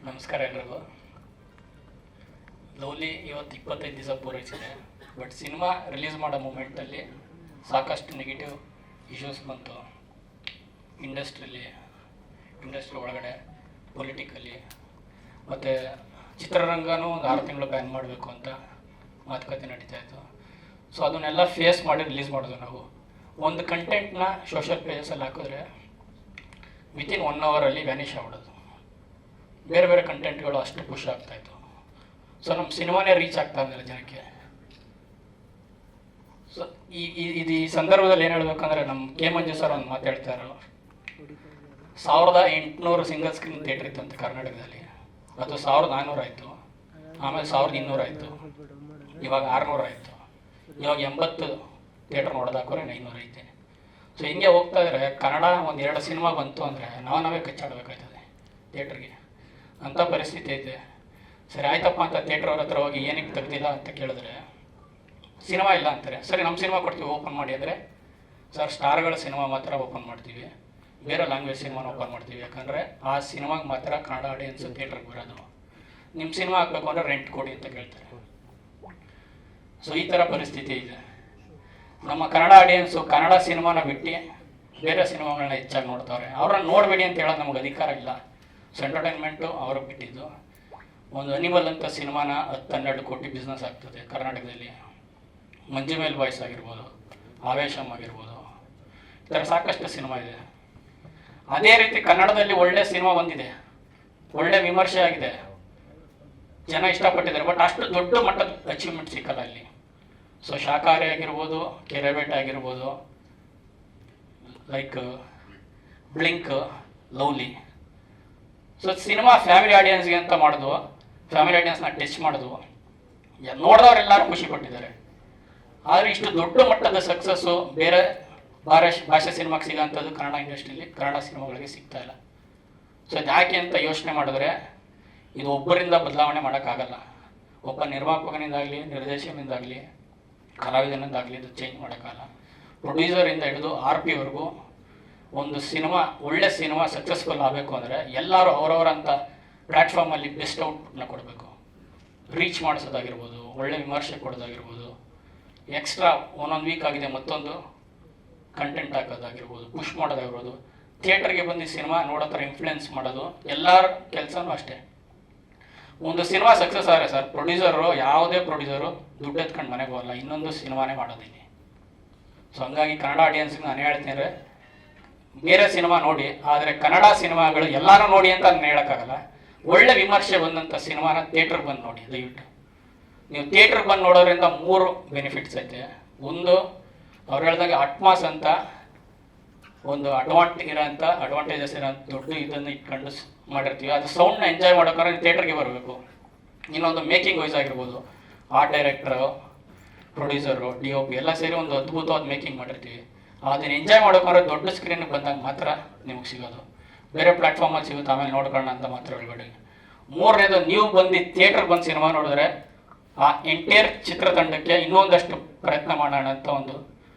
ನಮಸ್ಕಾರ ಎಲ್ರಿಗೂ. ಲವ್ಲಿ ಇವತ್ತು 25 ದಿವಸ ಪೂರೈಸಿದೆ. ಬಟ್ ಸಿನಿಮಾ ರಿಲೀಸ್ ಮಾಡೋ ಮೂಮೆಂಟಲ್ಲಿ ಸಾಕಷ್ಟು ನೆಗೆಟಿವ್ ಇಶ್ಯೂಸ್ ಬಂತು. ಇಂಡಸ್ಟ್ರಿ ಒಳಗಡೆ ಪೊಲಿಟಿಕಲಿ ಮತ್ತು ಚಿತ್ರರಂಗನೂ ಒಂದು 6 ತಿಂಗಳು ಬ್ಯಾನ್ ಮಾಡಬೇಕು ಅಂತ ಮಾತುಕತೆ ನಡೀತಾ ಇತ್ತು. ಸೊ ಅದನ್ನೆಲ್ಲ ಫೇಸ್ ಮಾಡಿ ರಿಲೀಸ್ ಮಾಡೋದು. ನಾವು ಒಂದು ಕಂಟೆಂಟ್ನ ಸೋಷಿಯಲ್ ಪೇಜಸಲ್ಲಿ ಹಾಕಿದ್ರೆ ವಿತಿನ್ 1 ಅವರಲ್ಲಿ ವ್ಯಾನಿಷ್ ಆಗ್ಬಿಡೋದು. ಬೇರೆ ಬೇರೆ ಕಂಟೆಂಟ್ಗಳು ಅಷ್ಟು ಖುಷಿ ಆಗ್ತಾಯಿತ್ತು. ಸೊ ನಮ್ಮ ಸಿನಿಮಾನೇ ರೀಚ್ ಆಗ್ತಾ ಇರಲಿಲ್ಲ ಜನಕ್ಕೆ. ಸೊ ಈ ಸಂದರ್ಭದಲ್ಲಿ ಏನು ಹೇಳ್ಬೇಕಂದ್ರೆ, ನಮ್ಮ ಕೆ ಮಂಜು ಸರ್ ಒಂದು ಮಾತು ಹೇಳ್ತಾರೆ. 1800 ಸಿಂಗಲ್ ಸ್ಕ್ರೀನ್ ಥಿಯೇಟ್ರ್ ಇತ್ತಂತೆ ಕರ್ನಾಟಕದಲ್ಲಿ. ಅದು 1400 ಆಯಿತು, ಆಮೇಲೆ 1200 ಆಯಿತು, ಇವಾಗ 600 ಆಯಿತು, ಇವಾಗ 80 ಥಿಯೇಟ್ರ್ ನೋಡೋದಾಕೋರೆ 900 ಐತೆ. ಸೊ ಹಿಂಗೆ ಹೋಗ್ತಾ ಇದ್ರೆ ಕನ್ನಡ 1-2 ಸಿನಿಮಾ ಬಂತು ಅಂದರೆ ನಾವೇ ಕಚ್ಚಾಡಬೇಕಾಯ್ತದೆ ಥಿಯೇಟ್ರಿಗೆ. ಅಂಥ ಪರಿಸ್ಥಿತಿ ಐತೆ. ಸರಿ ಆಯ್ತಪ್ಪ ಅಂತ ಥಿಯೇಟ್ರ್ ಅವ್ರ ಹತ್ರ ಹೋಗಿ ಏನಕ್ಕೆ ತೆಗ್ದಿಲ್ಲ ಅಂತ ಕೇಳಿದ್ರೆ ಸಿನಿಮಾ ಇಲ್ಲ ಅಂತಾರೆ. ಸರಿ ನಮ್ಮ ಸಿನಿಮಾ ಕೊಡ್ತೀವಿ ಓಪನ್ ಮಾಡಿ ಅಂದರೆ, ಸರ್ ಸ್ಟಾರ್ಗಳ ಸಿನಿಮಾ ಮಾತ್ರ ಓಪನ್ ಮಾಡ್ತೀವಿ, ಬೇರೆ ಲ್ಯಾಂಗ್ವೇಜ್ ಸಿನಿಮಾನ ಓಪನ್ ಮಾಡ್ತೀವಿ, ಯಾಕಂದರೆ ಆ ಸಿನಿಮಾಗೆ ಮಾತ್ರ ಕನ್ನಡ ಆಡಿಯನ್ಸು ಥಿಯೇಟ್ರಿಗೆ ಬರೋದು. ನಿಮ್ಮ ಸಿನಿಮಾ ಹಾಕಬೇಕು ಅಂದರೆ ರೆಂಟ್ ಕೊಡಿ ಅಂತ ಕೇಳ್ತಾರೆ. ಸೊ ಈ ಥರ ಪರಿಸ್ಥಿತಿ ಇದೆ. ನಮ್ಮ ಕನ್ನಡ ಆಡಿಯನ್ಸು ಕನ್ನಡ ಸಿನಿಮಾನ ಬಿಟ್ಟು ಬೇರೆ ಸಿನಿಮಾಗಳನ್ನ ಹೆಚ್ಚಾಗಿ ನೋಡ್ತಾರೆ. ಅವ್ರನ್ನ ನೋಡಬೇಡಿ ಅಂತ ಹೇಳೋದು ನಮಗೆ ಅಧಿಕಾರ ಇಲ್ಲ. ಸೊ ಎಂಟರ್ಟೈನ್ಮೆಂಟು ಅವ್ರಿಗೆ ಬಿಟ್ಟಿದ್ದು. ಒಂದು ಅನಿಮಲ್ ಅಂತ ಸಿನಿಮಾನ 10-12 ಕೋಟಿ ಬಿಸ್ನೆಸ್ ಆಗ್ತದೆ ಕರ್ನಾಟಕದಲ್ಲಿ. ಮಂಜು ಮೇಲ್ ಬಾಯ್ಸ್ ಆಗಿರ್ಬೋದು, ಆವೇಶಮ್ ಆಗಿರ್ಬೋದು, ಈ ಥರ ಸಾಕಷ್ಟು ಸಿನಿಮಾ ಇದೆ. ಅದೇ ರೀತಿ ಕನ್ನಡದಲ್ಲಿ ಒಳ್ಳೆ ಸಿನಿಮಾ ಬಂದಿದೆ, ಒಳ್ಳೆ ವಿಮರ್ಶೆ ಆಗಿದೆ, ಜನ ಇಷ್ಟಪಟ್ಟಿದ್ದಾರೆ. ಬಟ್ ಅಷ್ಟು ದೊಡ್ಡ ಮಟ್ಟದ ಅಚೀವ್ಮೆಂಟ್ ಸಿಕ್ಕಲ್ಲ ಅಲ್ಲಿ. ಸೊ ಶಾಕಾಹಾರಿ ಆಗಿರ್ಬೋದು, ಕೆರೆಬೇಟೆ ಆಗಿರ್ಬೋದು, like blink, lovely. So cinema family ಆಡಿಯನ್ಸ್ಗೆ ಅಂತ ಮಾಡೋದು, ಫ್ಯಾಮಿಲಿ ಆಡಿಯನ್ಸ್ನ ಟಚ್ ಮಾಡೋದು, ನೋಡಿದವರೆಲ್ಲರೂ ಖುಷಿ ಪಟ್ಟಿದ್ದಾರೆ. ಆದರೆ ಇಷ್ಟು ದೊಡ್ಡ ಮಟ್ಟದ ಸಕ್ಸಸ್ಸು ಬೇರೆ ಭಾಷೆ ಸಿನಿಮಾಗೆ ಸಿಗೋಂಥದ್ದು ಕನ್ನಡ ಇಂಡಸ್ಟ್ರಿಯಲ್ಲಿ ಕನ್ನಡ ಸಿನಿಮಾಗಳಿಗೆ ಸಿಗ್ತಾ ಇಲ್ಲ. ಸೊ ಅದು ಯಾಕೆ ಅಂತ ಯೋಚನೆ ಮಾಡಿದ್ರೆ, ಇದು ಒಬ್ಬರಿಂದ ಬದಲಾವಣೆ ಮಾಡೋಕ್ಕಾಗಲ್ಲ. ಒಬ್ಬ ನಿರ್ಮಾಪಕನಿಂದಾಗಲಿ, ನಿರ್ದೇಶಕನಿಂದಾಗಲಿ, ಕಲಾವಿದನಿಂದಾಗಲಿ ಇದು ಚೇಂಜ್ ಮಾಡೋಕ್ಕಾಗಲ್ಲ. ಪ್ರೊಡ್ಯೂಸರಿಂದ ಹಿಡಿದು RP ವರೆಗೂ ಒಂದು ಸಿನಿಮಾ, ಒಳ್ಳೆ ಸಿನಿಮಾ ಸಕ್ಸಸ್ಫುಲ್ ಆಗಬೇಕು ಅಂದರೆ ಎಲ್ಲರೂ ಅವರವರಂಥ ಪ್ಲ್ಯಾಟ್ಫಾರ್ಮಲ್ಲಿ ಬೆಸ್ಟ್ ಔಟ್ಪುಟ್ನ ಕೊಡಬೇಕು. ರೀಚ್ ಮಾಡಿಸೋದಾಗಿರ್ಬೋದು, ಒಳ್ಳೆ ವಿಮರ್ಶೆ ಕೊಡೋದಾಗಿರ್ಬೋದು, ಎಕ್ಸ್ಟ್ರಾ ಒಂದೊಂದು ವೀಕ್ ಆಗಿದೆ ಮತ್ತೊಂದು ಕಂಟೆಂಟ್ ಹಾಕೋದಾಗಿರ್ಬೋದು, ಪುಷ್ ಮಾಡೋದಾಗಿರ್ಬೋದು, ಥಿಯೇಟರ್ಗೆ ಬಂದು ಸಿನಿಮಾ ನೋಡೋ ಥರ ಇನ್ಫ್ಲುಯೆನ್ಸ್ ಮಾಡೋದು, ಎಲ್ಲರ ಕೆಲಸನೂ ಅಷ್ಟೇ. ಒಂದು ಸಿನಿಮಾ ಸಕ್ಸಸ್ ಆದರೆ ಸರ್, ಯಾವುದೇ ಪ್ರೊಡ್ಯೂಸರು ದುಡ್ಡು ಎತ್ಕೊಂಡು ಮನೆಗೆ ಹೋಗಲ್ಲ, ಇನ್ನೊಂದು ಸಿನಿಮಾನೇ ಮಾಡೋದಿಲ್ಲ. ಸೊ ಹಂಗಾಗಿ ಕನ್ನಡ ಆಡಿಯನ್ಸ್ಗೆ ನಾನು ಹೇಳ್ತೀನಿ, ಬೇರೆ ಸಿನಿಮಾ ನೋಡಿ, ಆದರೆ ಕನ್ನಡ ಸಿನಿಮಾಗಳು ಎಲ್ಲರೂ ನೋಡಿ ಅಂತ ನಾನು ಹೇಳೋಕ್ಕಾಗಲ್ಲ. ಒಳ್ಳೆ ವಿಮರ್ಶೆ ಬಂದಂಥ ಸಿನಿಮಾನ ಥಿಯೇಟ್ರಿಗೆ ಬಂದು ನೋಡಿ ದಯವಿಟ್ಟು. ನೀವು ಥಿಯೇಟ್ರಿಗೆ ಬಂದು ನೋಡೋದ್ರಿಂದ 3 ಬೆನಿಫಿಟ್ಸ್ ಐತೆ. ಒಂದು, ಅವ್ರು ಹೇಳ್ದಂಗೆ ಅಟ್ಮಾಸ್ ಅಂತ ಒಂದು ಅಡ್ವಾಂಟೇಜಸ್ ಇರೋಂಥ ದೊಡ್ಡ ಇದನ್ನು ಇಟ್ಕೊಂಡು ಮಾಡಿರ್ತೀವಿ. ಅದು ಸೌಂಡ್ನ ಎಂಜಾಯ್ ಮಾಡೋಕ್ಕಾದ್ರೆ ಥಿಯೇಟ್ರಿಗೆ ಬರಬೇಕು. ಇನ್ನೊಂದು ಮೇಕಿಂಗ್ ವೈಸ್ ಆಗಿರ್ಬೋದು, ಆರ್ಟ್ ಡೈರೆಕ್ಟರು, ಪ್ರೊಡ್ಯೂಸರು, DOP ಎಲ್ಲ ಸೇರಿ ಒಂದು ಅದ್ಭುತವಾದ ಮೇಕಿಂಗ್ ಮಾಡಿರ್ತೀವಿ. ಅದನ್ನು ಎಂಜಾಯ್ ಮಾಡೋಕ್ಕಾದ್ರೆ ದೊಡ್ಡ ಸ್ಕ್ರೀನಿಗೆ ಬಂದಾಗ ಮಾತ್ರ ನಿಮಗೆ ಸಿಗೋದು. ಬೇರೆ ಪ್ಲ್ಯಾಟ್ಫಾರ್ಮಲ್ಲಿ ಸಿಗುತ್ತೆ, ಆಮೇಲೆ ನೋಡ್ಕೊಳ್ಳೋಣ ಅಂತ ಮಾತ್ರ ಹೇಳ್ಬೇಡಿ. 3ನೇದು, ನೀವು ಬಂದು ಥಿಯೇಟ್ರಿಗೆ ಬಂದು ಸಿನಿಮಾ ನೋಡಿದ್ರೆ ಆ ಎಂಟೈರ್ ಚಿತ್ರತಂಡಕ್ಕೆ ಇನ್ನೊಂದಷ್ಟು ಪ್ರಯತ್ನ ಮಾಡೋಣ ಅಂತ ಒಂದು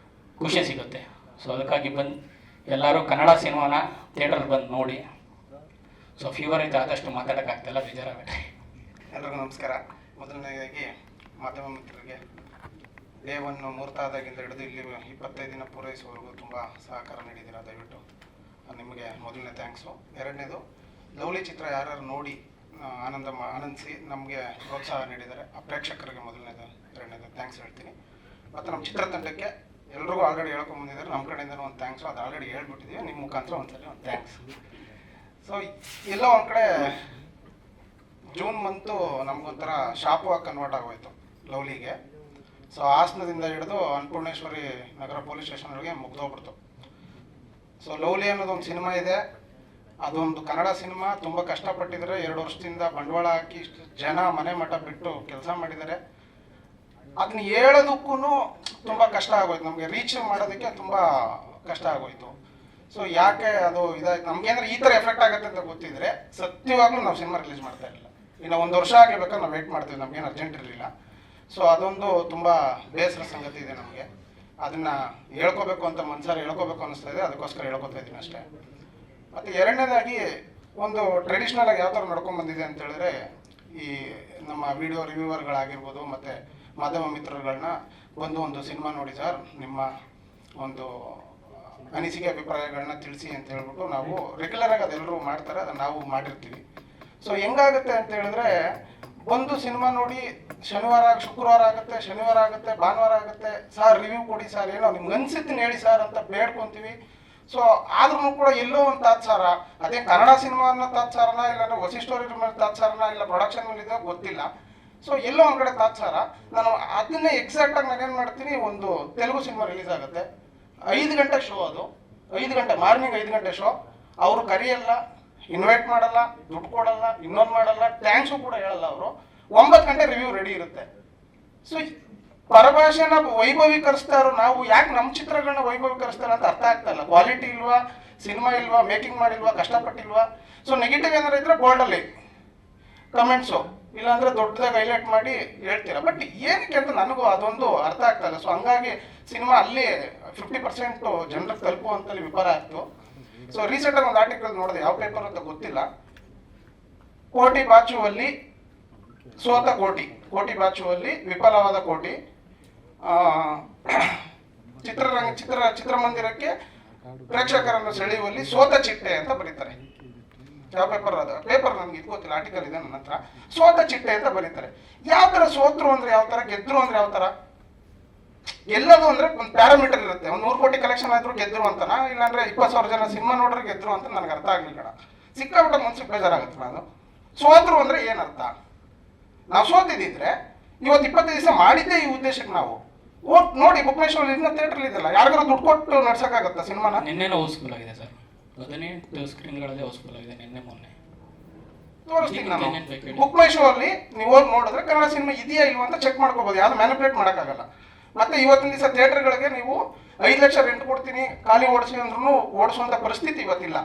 ಖುಷಿ ಸಿಗುತ್ತೆ. ಸೊ ಅದಕ್ಕಾಗಿ ಎಲ್ಲರೂ ಕನ್ನಡ ಸಿನಿಮಾನ ಥಿಯೇಟ್ರಲ್ಲಿ ಬಂದು ನೋಡಿ. ಸೊ ಫೀವರ್ ಐತೆ, ಆದಷ್ಟು ಮಾತಾಡೋಕ್ಕಾಗ್ತಿಲ್ಲ, ಬೇಜಾರಾಗಬೇಡಿ. ಎಲ್ರಿಗೂ ನಮಸ್ಕಾರ. ಮೊದಲನೇದಾಗಿ ಮಾಧ್ಯಮ ಮಿತ್ರರಿಗೆ ಡೇ 1 ಮುಹೂರ್ತಾದಾಗಿಂದ ಹಿಡಿದು ಇಲ್ಲಿ 25 ದಿನ ಪೂರೈಸುವವರೆಗೂ ತುಂಬ ಸಹಕಾರ ನೀಡಿದ್ದೀರಾ. ದಯವಿಟ್ಟು ನಿಮಗೆ ಮೊದಲನೇ ಥ್ಯಾಂಕ್ಸು. 2ನೇದು, ಲವ್ಲಿ ಚಿತ್ರ ಯಾರ್ಯಾರು ನೋಡಿ ಆನಂದಿಸಿ ನಮಗೆ ಪ್ರೋತ್ಸಾಹ ನೀಡಿದ್ದಾರೆ ಆ ಪ್ರೇಕ್ಷಕರಿಗೆ 2ನೇದು ಥ್ಯಾಂಕ್ಸ್ ಹೇಳ್ತೀನಿ. ಮತ್ತು ನಮ್ಮ ಚಿತ್ರತಂಡಕ್ಕೆ ಎಲ್ರಿಗೂ ಆಲ್ರೆಡಿ ಹೇಳ್ಕೊಂಬಂದಿದ್ದಾರೆ, ನಮ್ಮ ಕಡೆಯಿಂದನೂ ಒಂದು ಥ್ಯಾಂಕ್ಸು. ಅದು ಆಲ್ರೆಡಿ ಹೇಳ್ಬಿಟ್ಟಿದ್ದೀವಿ, ನಿಮ್ಮ ಮುಖಾಂತರ ಒಂದ್ಸಲ ಒಂದು ಥ್ಯಾಂಕ್ಸ್. ಸೊ ಎಲ್ಲೋ ಒಂದು ಕಡೆ ಜೂನ್ ಮಂತು ನಮಗೊಂಥರ ಶಾಪು ಆಗಿ ಕನ್ವರ್ಟ್ ಆಗೋಯ್ತು ಲವ್ಲಿಗೆ. ಸೊ ಹಾಸನದಿಂದ ಹಿಡಿದು ಅನ್ನಪೂರ್ಣೇಶ್ವರಿ ನಗರ ಪೊಲೀಸ್ ಸ್ಟೇಷನ್ವರೆಗೆ ಮುಗ್ದೋಗ್ಬಿಡ್ತು. ಸೊ ಲವ್ಲಿ ಅನ್ನೋದೊಂದು ಸಿನಿಮಾ ಇದೆ, ಅದೊಂದು ಕನ್ನಡ ಸಿನಿಮಾ. ತುಂಬ ಕಷ್ಟಪಟ್ಟಿದ್ದಾರೆ, 2 ವರ್ಷದಿಂದ ಬಂಡವಾಳ ಹಾಕಿ ಇಷ್ಟು ಜನ ಮನೆ ಮಠ ಬಿಟ್ಟು ಕೆಲಸ ಮಾಡಿದ್ದಾರೆ. ಅದನ್ನ ಹೇಳೋದಕ್ಕೂ ತುಂಬ ಕಷ್ಟ ಆಗೋಯ್ತು, ನಮಗೆ ರೀಚ್ ಮಾಡೋದಕ್ಕೆ ತುಂಬ ಕಷ್ಟ ಆಗೋಯ್ತು. ಸೊ ಯಾಕೆ ಅದು ಇದಾಯ್ತು ನಮಗೆ ಅಂದರೆ, ಈ ಥರ ಎಫೆಕ್ಟ್ ಆಗುತ್ತೆ ಅಂತ ಗೊತ್ತಿದ್ರೆ ಸತ್ಯವಾಗ್ಲೂ ನಾವು ಸಿನಿಮಾ ರಿಲೀಸ್ ಮಾಡ್ತಾ ಇರಲಿಲ್ಲ. ಇನ್ನು 1 ವರ್ಷ ಆಗಬೇಕಾದ್ರೆ ನಾವು ವೆಯ್ಟ್ ಮಾಡ್ತೀವಿ, ನಮಗೇನು ಅರ್ಜೆಂಟ್ ಇರಲಿಲ್ಲ. ಸೊ ಅದೊಂದು ತುಂಬ ಬೇಸರ ಸಂಗತಿ ಇದೆ ನಮಗೆ. ಅದನ್ನು ಹೇಳ್ಕೋಬೇಕು ಅಂತ ಮನಸಾರೆ ಹೇಳ್ಕೋಬೇಕು ಅನ್ನಿಸ್ತಾ ಇದೆ, ಅದಕ್ಕೋಸ್ಕರ ಹೇಳ್ಕೊತಾ ಇದ್ದೀನಿ ಅಷ್ಟೇ. ಮತ್ತು 2ನೇದಾಗಿ ಒಂದು ಟ್ರೆಡಿಷ್ನಲ್ ಆಗಿ ಯಾವ ಥರ ನಡ್ಕೊಂಡು ಬಂದಿದೆ ಅಂತ ಹೇಳಿದ್ರೆ, ಈ ನಮ್ಮ ವಿಡಿಯೋ ರಿವ್ಯೂವರ್ಗಳಾಗಿರ್ಬೋದು ಮತ್ತು ಮಾಧ್ಯಮ ಮಿತ್ರರುಗಳನ್ನ ಬಂದು ಒಂದು ಸಿನಿಮಾ ನೋಡಿ ಸರ್, ನಿಮ್ಮ ಒಂದು ಅನಿಸಿಕೆ ಅಭಿಪ್ರಾಯಗಳನ್ನ ತಿಳಿಸಿ ಅಂತ ಹೇಳ್ಬಿಟ್ಟು ನಾವು ರೆಗ್ಯುಲರಾಗಿ ಅದೆಲ್ಲರೂ ಮಾಡ್ತಾರೆ, ಅದನ್ನು ನಾವು ಮಾಡಿರ್ತೀವಿ. ಸೊ ಹೆಂಗಾಗುತ್ತೆ ಅಂತ ಹೇಳಿದ್ರೆ, ಒಂದು ಸಿನಿಮಾ ನೋಡಿ ಶುಕ್ರವಾರ ಆಗುತ್ತೆ, ಶನಿವಾರ ಆಗುತ್ತೆ, ಭಾನುವಾರ ಆಗುತ್ತೆ, ಸರ್ ರಿವ್ಯೂ ಕೊಡಿ ಸರ್, ಏನೋ ನಿಮ್ಗೆ ಅನ್ಸಿದ್ದೀನಿ ಹೇಳಿ ಸರ್ ಅಂತ ಬೇಡ್ಕೊತೀವಿ. ಸೊ ಆದ್ರೂ ಕೂಡ ಎಲ್ಲೋ ಒಂದು ತಾತ್ಸಾರ, ಅದೇ ಕನ್ನಡ ಸಿನಿಮಾ ಅನ್ನೋ ತಾತ್ಸಾರನ, ಇಲ್ಲಾಂದ್ರೆ ಹೊಸ ಸ್ಟೋರಿ ಮೇಲೆ ತಾತ್ಸಾರನ, ಇಲ್ಲ ಪ್ರೊಡಕ್ಷನ್ ಮೇಲೆ ಇದೆ ಗೊತ್ತಿಲ್ಲ. ಸೊ ಎಲ್ಲೋ ಒಂದು ಕಡೆ ತಾತ್ಸಾರ. ನಾನು ಅದನ್ನೇ ಎಕ್ಸಾಕ್ಟಾಗಿ ನಾನೇನು ಮಾಡ್ತೀನಿ, ಒಂದು ತೆಲುಗು ಸಿನಿಮಾ ರಿಲೀಸ್ ಆಗುತ್ತೆ, 5 ಗಂಟೆ ಶೋ, ಅದು 5 ಗಂಟೆ, ಮಾರ್ನಿಂಗ್ 5 ಗಂಟೆ ಶೋ. ಅವರು ಕರೆಯಲ್ಲ, ಇನ್ವೈಟ್ ಮಾಡಲ್ಲ, ದುಡ್ಡು ಕೊಡಲ್ಲ, ಇನ್ನೊಂದು ಮಾಡಲ್ಲ, ಥ್ಯಾಂಕ್ಸು ಕೂಡ ಹೇಳಲ್ಲ ಅವರು. 9 ಗಂಟೆ ರಿವ್ಯೂ ರೆಡಿ ಇರುತ್ತೆ. ಸೊ ಪರಭಾಷೆನ ವೈಭವೀಕರಿಸ್ತಾರೋ ನಾವು, ಯಾಕೆ ನಮ್ಮ ಚಿತ್ರಗಳನ್ನ ವೈಭವೀಕರಿಸ್ತಾರೆ ಅಂತ ಅರ್ಥ ಆಗ್ತಾ ಇಲ್ಲ. ಕ್ವಾಲಿಟಿ ಇಲ್ವಾ, ಸಿನಿಮಾ ಇಲ್ವಾ, ಮೇಕಿಂಗ್ ಮಾಡಿಲ್ವಾ, ಕಷ್ಟಪಟ್ಟಿಲ್ವಾ? ಸೊ ನೆಗೆಟಿವ್ ಏನಾರು ಇದ್ರೆ ಬೋಲ್ಡಲ್ಲಿ ಕಮೆಂಟ್ಸು, ಇಲ್ಲಾಂದ್ರೆ ದೊಡ್ಡದಾಗಿ ಹೈಲೈಟ್ ಮಾಡಿ ಹೇಳ್ತೀರಾ. ಬಟ್ ಏನಕ್ಕೆ ಅಂತ ನನಗೂ ಅದೊಂದು ಅರ್ಥ ಆಗ್ತಾ ಇಲ್ಲ. ಸೊ ಹಂಗಾಗಿ ಸಿನಿಮಾ ಅಲ್ಲಿ 50% ಜನರಿಗೆ ತಲುಪುವಂತಲ್ಲಿ ವಿಫಲ ಆಗ್ತು. ಸೊ ರೀಸೆಂಟಾಗಿ ಒಂದು ಆರ್ಟಿಕಲ್ ನೋಡಿದೆ, ಯಾವ ಪೇಪರ್ ಅಂತ ಗೊತ್ತಿಲ್ಲ, ಕೋಟಿ ಬಾಚುವಲ್ಲಿ ಸೋತ ಕೋಟಿ ಬಾಚುವಲ್ಲಿ ವಿಫಲವಾದ ಕೋಟಿ, ಚಿತ್ರಮಂದಿರಕ್ಕೆ ಪ್ರೇಕ್ಷಕರನ್ನು ಸೆಳೆಯುವಲ್ಲಿ ಸೋತ ಚಿಟ್ಟೆ ಅಂತ ಬರೀತಾರೆ. ಯಾವ ಪೇಪರ್ ಅದು? ಪೇಪರ್ ನನಗೆ ಇದು ಗೊತ್ತಿಲ್ಲ, ಆರ್ಟಿಕಲ್ ಇದೆ ನನ್ನ ಹತ್ರ. ಸೋತ ಚಿಟ್ಟೆ ಅಂತ ಬರೀತಾರೆ. ಯಾವ ಥರ ಸೋತ್ರು ಅಂದ್ರೆ ಯಾವ ಥರ, ಗೆದ್ರು ಅಂದ್ರೆ ಯಾವ ಥರ? ಎಲ್ಲದು ಅಂದ್ರೆ ಒಂದು ಪ್ಯಾರಾಮೀಟರ್ ಇರುತ್ತೆ. ಒಂದು 100 ಕೋಟಿ ಕಲೆಕ್ಷನ್ ಆದ್ರೂ ಗೆದ್ರು ಅಂತನ, ಇಲ್ಲಾಂದ್ರೆ 20,000 ಜನ ಸಿನಿಮಾ ನೋಡ್ರೆ ಗೆದ್ರು ಅಂತ ನನಗೆ ಅರ್ಥ ಆಗ್ಲಿಲ್ಲ. ಸಿಕ್ಕಾಬಿಟ್ಟ ಮನ್ಸಿಗೆ ಬೇಜಾರಾಗುತ್ತೆ. ನಾನು ಸೋತ್ರು ಅಂದ್ರೆ ಏನರ್ಥ? ನಾವು ಸೋತಿದ್ದಿದ್ರೆ ಇವತ್ತು 20 ದಿವಸ ಮಾಡಿದ್ದೆ ಈ ಉದ್ದೇಶಕ್ಕೆ. ನಾವು ನೋಡಿ ಬುಕ್ ಮೈ ಶೋ ಇನ್ನ ಥಿಯೇಟರ್ ಇದೆಲ್ಲ, ಯಾರಿಗಾರು ದುಡ್ಡು ಕೊಟ್ಟು ನಡ್ಸಕ್ಕಾಗತ್ತಾ ಸಿನಿಮಾನ? ನಿನ್ನೆ ಹೌಸ್ಫುಲ್ ಆಗಿದೆ ಸರ್, 18 ಸ್ಕ್ರೀನ್ಗಳಲ್ಲಿ ಹೌಸ್ಫುಲ್ ಆಗಿದೆ ನಿನ್ನೆ ಮೊನ್ನೆ. ತೋರಿಸ್ತೀನಿ ನಾನು. ಬುಕ್ ಮೈ ಶೋ ಅಲ್ಲಿ ನೀವು ಹೋಗಿ ನೋಡಿದ್ರೆ ಕನ್ನಡ ಸಿನಿಮಾ ಇದೆಯಾ ಇಲ್ವಾ ಅಂತ ಚೆಕ್ ಮಾಡ್ಕೋಬಹುದು. ಯಾವ್ದು ಮ್ಯಾನಿಪುಲೇಟ್ ಮಾಡೋಕ್ಕಾಗಲ್ಲ. ಮತ್ತೆ ಇವತ್ತಿನ ದಿವಸ ಥಿಯೇಟರ್ಗಳಿಗೆ ನೀವು 5 ಲಕ್ಷ ರೆಂಟ್ ಕೊಡ್ತೀನಿ ಖಾಲಿ ಓಡಿಸಿ ಅಂದ್ರೂ ಓಡಿಸುವಂತ ಪರಿಸ್ಥಿತಿ ಇವತ್ತಿಲ್ಲ.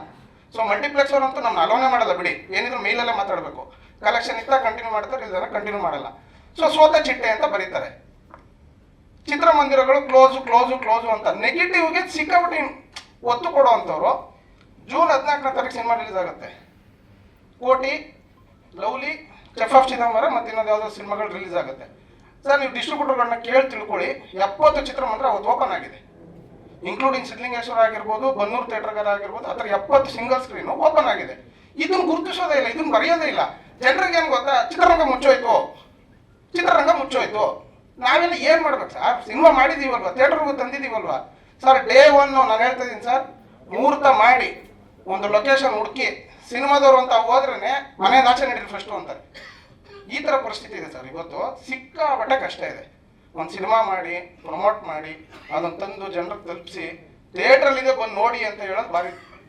ಸೊ ಮಲ್ಟಿಪ್ಲೆಕ್ಸ್ ಅವ್ರಂತೂ ನಮ್ಮ ಅಲೋನೆ ಮಾಡಲ್ಲ ಬಿಡಿ, ಏನಿದ್ರು ಮೇಲಲ್ಲೇ ಮಾತಾಡಬೇಕು. ಕಲೆಕ್ಷನ್ ಇತ್ತ ಕಂಟಿನ್ಯೂ ಮಾಡ್ತಾರೆ, ಇಲ್ಲ ಕಂಟಿನ್ಯೂ ಮಾಡಲ್ಲ. ಸೊ ಸೋತ ಚಿಟ್ಟೆ ಅಂತ ಬರೀತಾರೆ. ಚಿತ್ರಮಂದಿರಗಳು ಕ್ಲೋಸು ಅಂತ ನೆಗೆಟಿವ್ಗೆ ಸಿಕ್ಕಾಬಿಟ್ಟು ಒತ್ತು ಕೊಡುವಂಥವ್ರು. ಜೂನ್ 14ನೇ ತಾರೀಕು ಸಿನಿಮಾ ರಿಲೀಸ್ ಆಗುತ್ತೆ. ಕೋಟಿ, ಲವ್ಲಿ, ಚೆಫ್ ಆಫ್ ಚಿದಂಬರ ಮತ್ತು ಇನ್ನೊಂದು ಯಾವುದೋ ಸಿನಿಮಾಗಳು ರಿಲೀಸ್ ಆಗುತ್ತೆ. ಸರ್ ನೀವು ಡಿಸ್ಟ್ರಿಬ್ಯೂಟರ್ಗಳನ್ನ ಕೇಳಿ ತಿಳ್ಕೊಳ್ಳಿ, 70 ಚಿತ್ರಮಂದಿರ ಅವತ್ತು ಓಪನ್ ಆಗಿದೆ, ಇನ್ಕ್ಲೂಡಿಂಗ್ ಸಿದ್ಧಲಿಂಗೇಶ್ವರ ಆಗಿರ್ಬೋದು, ಬನ್ನೂರು ಥಿಯೇಟರ್ಗಾರ ಆಗಿರ್ಬೋದು, ಆ ಥರ 70 ಸಿಂಗಲ್ ಸ್ಕ್ರೀನ್ ಓಪನ್ ಆಗಿದೆ. ಇದನ್ನು ಗುರುತಿಸೋದೇ ಇಲ್ಲ, ಇದನ್ನು ಬರೆಯೋದೇ ಇಲ್ಲ. ಜನರಿಗೆ ಏನು ಗೊತ್ತಾ, ಚಿತ್ರರಂಗ ಮುಚ್ಚೋಯ್ತು. ನಾವೆಲ್ಲ ಏನು ಮಾಡ್ಬೇಕು ಸರ್? ಸಿನಿಮಾ ಮಾಡಿದೀವಲ್ವಾ, ಥಿಯೇಟರ್ಗೂ ತಂದಿದ್ದೀವಲ್ವಾ ಸರ್. ಡೇ 1 ನಾನು ಹೇಳ್ತಾ ಇದ್ದೀನಿ ಸರ್, ಮುಹೂರ್ತ ಮಾಡಿ ಒಂದು ಲೊಕೇಶನ್ ಹುಡುಕಿ ಸಿನಿಮಾದವರು ಅಂತ ಹೋದ್ರೇನೆ ಮನೆ ನಾಚೆ ನಡೀಲಿ ಫಸ್ಟು ಅಂತಾರೆ. ಈ ಥರ ಪರಿಸ್ಥಿತಿ ಇದೆ ಸರ್ ಇವತ್ತು. ಸಿಕ್ಕಾಪಟ್ಟೆ ಕಷ್ಟ ಇದೆ. ಒಂದು ಸಿನಿಮಾ ಮಾಡಿ, ಪ್ರಮೋಟ್ ಮಾಡಿ, ಅದನ್ನು ತಂದು ಜನರಿಗೆ ತಲುಪಿಸಿ ಥಿಯೇಟ್ರಲ್ಲಿದೆ ಬಂದು ನೋಡಿ ಅಂತ ಹೇಳೋದು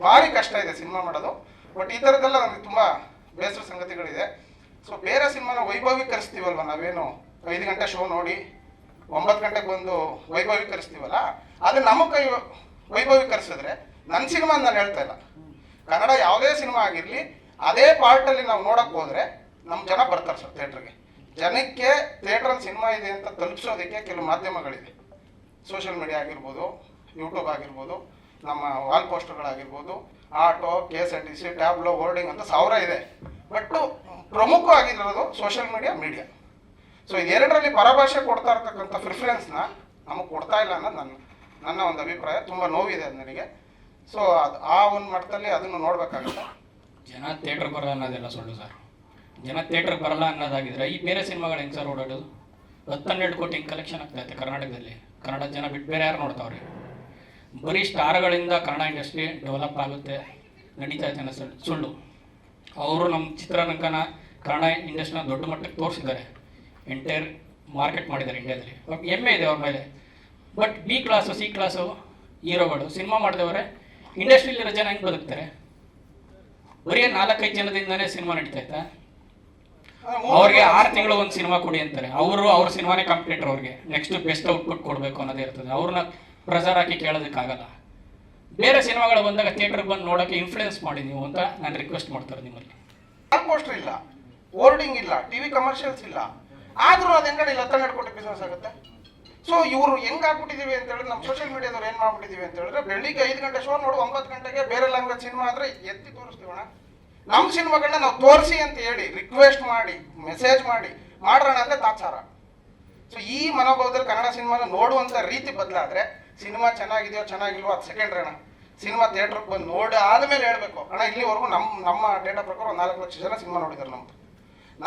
ಭಾರಿ ಕಷ್ಟ ಇದೆ ಸಿನಿಮಾ ಮಾಡೋದು. ಬಟ್ ಈ ಥರದ್ದೆಲ್ಲ ನನಗೆ ತುಂಬ ಬೇಸರ ಸಂಗತಿಗಳಿದೆ. ಸೊ ಬೇರೆ ಸಿನಿಮಾನ ವೈಭವೀಕರಿಸ್ತೀವಲ್ವ ನಾವೇನು, 5 ಗಂಟೆ ಶೋ ನೋಡಿ 9 ಗಂಟೆಗೆ ಬಂದು ವೈಭವೀಕರಿಸ್ತೀವಲ್ಲ, ಅದು ನಮ್ಮ ಕೈ ವೈಭವೀಕರಿಸಿದ್ರೆ ನನ್ನ ಸಿನಿಮಾ ನಾನು ಹೇಳ್ತಾ ಇಲ್ಲ, ಕನ್ನಡ ಯಾವುದೇ ಸಿನಿಮಾ ಆಗಿರಲಿ ಅದೇ ಪಾರ್ಟಲ್ಲಿ ನಾವು ನೋಡಕ್ಕೆ ಹೋದರೆ ನಮ್ಮ ಜನ ಬರ್ತಾರೆ ಸರ್ ಥಿಯೇಟ್ರಿಗೆ. ಜನಕ್ಕೆ ಥಿಯೇಟ್ರಲ್ಲಿ ಸಿನಿಮಾ ಇದೆ ಅಂತ ತಲುಪಿಸೋದಕ್ಕೆ ಕೆಲವು ಮಾಧ್ಯಮಗಳಿದೆ. ಸೋಷಿಯಲ್ ಮೀಡಿಯಾ ಆಗಿರ್ಬೋದು, ಯೂಟ್ಯೂಬ್ ಆಗಿರ್ಬೋದು, ನಮ್ಮ ವಾಲ್ ಪೋಸ್ಟರ್ಗಳಾಗಿರ್ಬೋದು, ಆಟೋ, KSRTC, ಟ್ಯಾಬ್ಲೋ, ಹೋರ್ಡಿಂಗ್ ಅಂತ 1000 ಇದೆ. ಬಟ್ ಪ್ರಮುಖವಾಗಿರೋದು ಸೋಷಿಯಲ್ ಮೀಡಿಯಾ. ಸೊ ಇದೆರಡರಲ್ಲಿ ಪರಭಾಷೆ ಕೊಡ್ತಾ ಇರ್ತಕ್ಕಂಥ ಪ್ರಿಫರೆನ್ಸ್ನ ನಮಗೆ ಕೊಡ್ತಾ ಇಲ್ಲ ಅನ್ನೋದು ನನ್ನ ಒಂದು ಅಭಿಪ್ರಾಯ. ತುಂಬ ನೋವಿದೆ ಅದು ನನಗೆ. ಸೊ ಅದು ಆ ಒಂದು ಮಟ್ಟದಲ್ಲಿ ಅದನ್ನು ನೋಡಬೇಕಾಗುತ್ತೆ. ಜನ ಥಿಯೇಟ್ರ್ ಬರಲ್ಲ ಅನ್ನೋದೆಲ್ಲ ಸುಳ್ಳು ಸರ್. ಜನ ಥಿಯೇಟ್ರ್ ಬರಲ್ಲ ಅನ್ನೋದಾಗಿದ್ರೆ ಈ ಬೇರೆ ಸಿನಿಮಾಗಳು ಹೆಂಗೆ ಸರ್ ಓಡಾಡೋದು? 10-12 ಕೋಟಿ ಹಿಂಗೆ ಕಲೆಕ್ಷನ್ ಆಗ್ತಾಯಿದೆ ಕರ್ನಾಟಕದಲ್ಲಿ. ಕನ್ನಡ ಜನ ಬಿಟ್ಟು ಬೇರೆ ಯಾರು ನೋಡ್ತಾವ್ರಿ? ಬರೀ ಸ್ಟಾರ್ಗಳಿಂದ ಕನ್ನಡ ಇಂಡಸ್ಟ್ರಿ ಡೆವಲಪ್ ಆಗುತ್ತೆ ನಡೀತಾ ಇದೆ ಅನ್ನೋ ಸುಳ್ಳು. ಅವರು ನಮ್ಮ ಚಿತ್ರರಂಗನ ಕನ್ನಡ ಇಂಡಸ್ಟ್ರಿನ ದೊಡ್ಡ ಮಟ್ಟಕ್ಕೆ ತೋರಿಸಿದ್ದಾರೆ, ಎಂಟೈರ್ ಮಾರ್ಕೆಟ್ ಮಾಡಿದ್ದಾರೆ ಇಂಡಿಯಾದಲ್ಲಿ. ಹೆಮ್ಮೆ ಇದೆ ಅವ್ರ ಮೇಲೆ. But B class C class ಹೀರೋಗಳು ಸಿನಿಮಾ ಮಾಡಿದವರೇ ಇಂಡಸ್ಟ್ರಿಯಲ್ಲಿರೋ ಜನ ಹೆಂಗೆ ಬದುಕ್ತಾರೆ? ಬರೀ 4-5 ಜನದಿಂದನೇ ಸಿನಿಮಾ ನಡೀತಾಯ್ತಾ? ಅವ್ರಿಗೆ 6 ತಿಂಗಳು ಒಂದು ಸಿನಿಮಾ ಕೊಡಿ ಅಂತಾರೆ. ಅವ್ರ ಸಿನಿಮಾನೇ ಕಂಪ್ಲೀಟರ್. ಅವ್ರಿಗೆ ನೆಕ್ಸ್ಟ್ ಬೆಸ್ಟ್ ಔಟ್ಪುಟ್ ಕೊಡಬೇಕು ಅನ್ನೋದೇ ಇರ್ತದೆ. ಅವ್ರನ್ನ ಪ್ರೆಸರ್ ಹಾಕಿ ಕೇಳೋದಕ್ಕಾಗಲ್ಲ. ಬೇರೆ ಸಿನಿಮಾಗಳು ಬಂದಾಗ ಥಿಯೇಟರ್ಗೆ ಬಂದು ನೋಡೋಕ್ಕೆ ಇನ್ಫ್ಲೂಯೆನ್ಸ್ ಮಾಡಿ ನೀವು ಅಂತ ನಾನು ರಿಕ್ವೆಸ್ಟ್ ಮಾಡ್ತಾರೆ ನಿಮ್ಮಲ್ಲಿ. ಪೋಸ್ಟರ್ ಇಲ್ಲ, ಹೋರ್ಡಿಂಗ್ ಇಲ್ಲ, TV ಕಮರ್ಷಿಯಲ್ಸ್ ಇಲ್ಲ, ಆದರೂ ಅದು ಹೆಂಗಡೆ 12 ಕೋಟಿ ಬಿಸ್ನೆಸ್ ಆಗುತ್ತೆ. ಸೊ ಇವರು ಹೆಂಗೆ ಆಗ್ಬಿಟ್ಟಿದ್ದೀವಿ ಅಂತ ಹೇಳಿದ್ರೆ, ನಮ್ಮ ಸೋಷಿಯಲ್ ಮೀಡಿಯಾದವ್ರು ಏನು ಮಾಡ್ಬಿಟ್ಟಿದ್ದೀವಿ ಅಂತ ಹೇಳಿದ್ರೆ, ಬೆಳಿಗ್ಗೆ 5 ಗಂಟೆ ಶೋ ನೋಡು, 9 ಗಂಟೆಗೆ ಬೇರೆ ಲ್ಯಾಂಗ್ವೇಜ್ ಸಿನಿಮಾ ಆದರೆ ಎತ್ತಿ ತೋರಿಸ್ತೀವಣ್ಣ. ನಮ್ಮ ಸಿನಿಮಾಗಳನ್ನ ನಾವು ತೋರಿಸಿ ಅಂತ ಹೇಳಿ ರಿಕ್ವೆಸ್ಟ್ ಮಾಡಿ ಮೆಸೇಜ್ ಮಾಡಿ ಮಾಡೋಣ ಅಂದ್ರೆ ತಾತ್ಸಾರ. ಸೊ ಈ ಮನೋಭಾವದಲ್ಲಿ ಕನ್ನಡ ಸಿನಿಮಾನ ನೋಡುವಂಥ ರೀತಿ ಬದಲಾದ್ರೆ ಸಿನಿಮಾ ಚೆನ್ನಾಗಿದೆಯೋ ಚೆನ್ನಾಗಿಲ್ವೋ ಅದು ಸೆಕೆಂಡ್ರಿ ಅಣ್ಣ. ಸಿನಿಮಾ ಥಿಯೇಟ್ರಿಗೆ ಬಂದು ನೋಡಿ ಆದಮೇಲೆ ಹೇಳ್ಬೇಕು ಅಣ್ಣ. ಇಲ್ಲಿವರೆಗೂ ನಮ್ಮ ಡೇಟಾ ಪ್ರಕಾರ 4 ಲಕ್ಷ ಜನ ಸಿನಿಮಾ ನೋಡಿದ್ದಾರೆ. ನಮ್ಮದು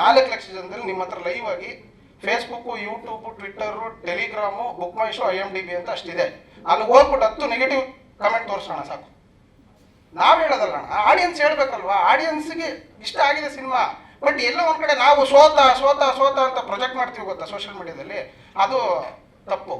4 ಲಕ್ಷ ಜನದಲ್ಲಿ ನಿಮ್ಮ ಹತ್ರ ಲೈವ್ ಆಗಿ Facebook, YouTube, Twitter, Telegram, book ಮೈ ಶೋ, IMDb ಅಂತ ಅಷ್ಟಿದೆ. ಅಲ್ಲಿ ಹೋಗ್ಬಿಟ್ಟು 10 ನೆಗೆಟಿವ್ ಕಮೆಂಟ್ ತೋರಿಸೋಣ ಸಾಕು. ನಾವು ಹೇಳೋದಲ್ಲ ಅಣ್ಣ, ಆಡಿಯನ್ಸ್ ಹೇಳ್ಬೇಕಲ್ವಾ. ಆಡಿಯನ್ಸ್ಗೆ ಇಷ್ಟ ಆಗಿದೆ ಸಿನಿಮಾ, ಬಟ್ ಎಲ್ಲ ಒಂದ್ ಕಡೆ ನಾವು ಸೋತ ಅಂತ ಪ್ರೊಜೆಕ್ಟ್ ಮಾಡ್ತೀವಿ ಗೊತ್ತಾ ಸೋಷಿಯಲ್ ಮೀಡಿಯಾದಲ್ಲಿ. ಅದು ತಪ್ಪು.